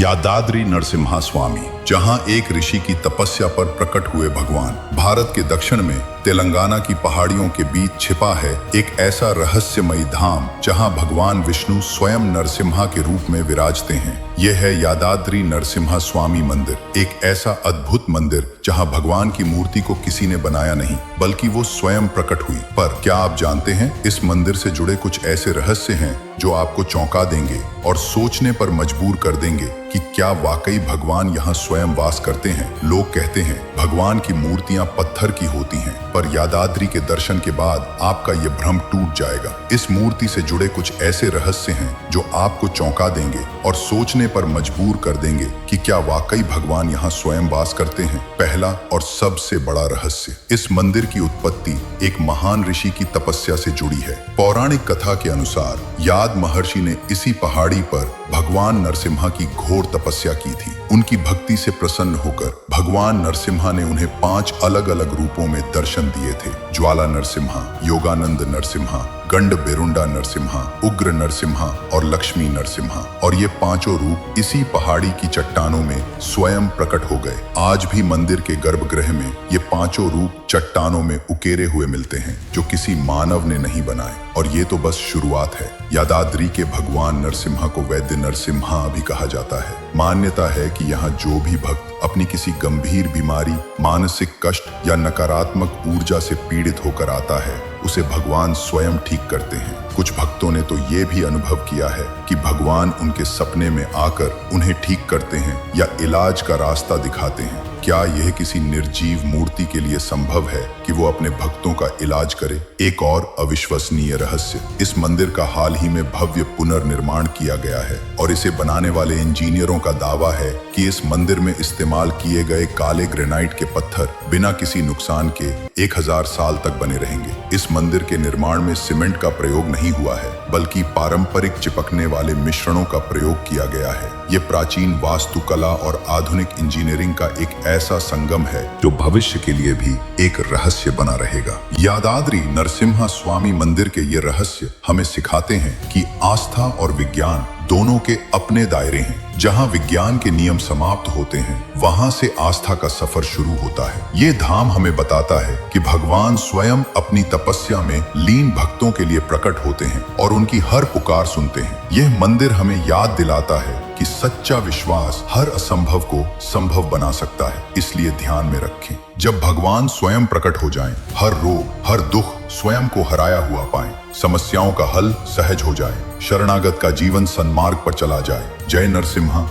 यादाद्री नरसिम्हा स्वामी, जहां एक ऋषि की तपस्या पर प्रकट हुए भगवान। भारत के दक्षिण में तेलंगाना की पहाड़ियों के बीच छिपा है एक ऐसा रहस्यमयी धाम जहां भगवान विष्णु स्वयं नरसिम्हा के रूप में विराजते हैं। यह है यादाद्री नरसिम्हा स्वामी मंदिर, एक ऐसा अद्भुत मंदिर जहां भगवान की मूर्ति को किसी ने बनाया नहीं बल्कि वो स्वयं प्रकट हुई। पर क्या आप जानते हैं, इस मंदिर से जुड़े कुछ ऐसे रहस्य हैं जो आपको चौंका देंगे और सोचने पर मजबूर कर देंगे कि क्या वाकई भगवान यहाँ स्वयं वास करते हैं। लोग कहते हैं भगवान की मूर्तियां पत्थर की होती हैं, पर यादाद्री के दर्शन के बाद आपका ये भ्रम टूट जाएगा। इस मूर्ति से जुड़े कुछ ऐसे रहस्य हैं जो आपको चौंका देंगे और सोचने पर मजबूर कर देंगे कि क्या वाकई भगवान यहाँ स्वयं वास करते हैं। पहला और सबसे बड़ा रहस्य, इस मंदिर की उत्पत्ति एक महान ऋषि की तपस्या से जुड़ी है। पौराणिक कथा के अनुसार याद महर्षि ने इसी पहाड़ी पर भगवान नरसिम्हा की घोर तपस्या की थी। उनकी भक्ति से प्रसन्न होकर भगवान नरसिम्हा ने उन्हें 5 अलग अलग रूपों में दर्शन दिए थे। ज्वाला नरसिम्हा, योगानंद नरसिम्हा, गंड बेरुंडा नरसिम्हा, उग्र नरसिम्हा और लक्ष्मी नरसिम्हा। और ये पांचों रूप इसी पहाड़ी की चट्टानों में स्वयं प्रकट हो गए। आज भी मंदिर के गर्भगृह में ये पांचों रूप चट्टानों में उकेरे हुए मिलते हैं, जो किसी मानव ने नहीं बनाए। और ये तो बस शुरुआत है। यादाद्री के भगवान नरसिम्हा को वैद्य नरसिम्हा भी कहा जाता है। मान्यता है कि यहाँ जो भी भक्त अपनी किसी गंभीर बीमारी, मानसिक कष्ट या नकारात्मक ऊर्जा से पीड़ित होकर आता है, उसे भगवान स्वयं ठीक करते हैं। कुछ भक्तों ने तो ये भी अनुभव किया है कि भगवान उनके सपने में आकर उन्हें ठीक करते हैं या इलाज का रास्ता दिखाते हैं। क्या यह किसी निर्जीव मूर्ति के लिए संभव है कि वो अपने भक्तों का इलाज करे? एक और अविश्वसनीय रहस्य, इस मंदिर का हाल ही में भव्य पुनर्निर्माण किया गया है और इसे बनाने वाले इंजीनियरों का दावा है कि इस मंदिर में इस्तेमाल किए गए काले ग्रेनाइट के पत्थर बिना किसी नुकसान के 1000 साल तक बने रहेंगे। इस मंदिर के निर्माण में सीमेंट का प्रयोग नहीं हुआ है, बल्कि पारंपरिक चिपकने वाले मिश्रणों का प्रयोग किया गया है। ये प्राचीन वास्तुकला और आधुनिक इंजीनियरिंग का एक ऐसा संगम है जो भविष्य के लिए भी एक रहस्य बना रहेगा। यादाद्री नरसिम्हा स्वामी मंदिर के ये रहस्य हमें सिखाते हैं कि आस्था और विज्ञान दोनों के अपने दायरे हैं। जहां विज्ञान के नियम समाप्त होते हैं, वहां से आस्था का सफर शुरू होता है। ये धाम हमें बताता है कि भगवान स्वयं अपनी तपस्या में लीन भक्तों के लिए प्रकट होते हैं और उनकी हर पुकार सुनते हैं। यह मंदिर हमें याद दिलाता है कि सच्चा विश्वास हर असंभव को संभव बना सकता है। इसलिए ध्यान में रखें, जब भगवान स्वयं प्रकट हो जाएं, हर रोग, हर दुख स्वयं को हराया हुआ पाएं, समस्याओं का हल सहज हो जाए, शरणागत का जीवन सन्मार्ग पर चला जाए। जय नरसिम्हा।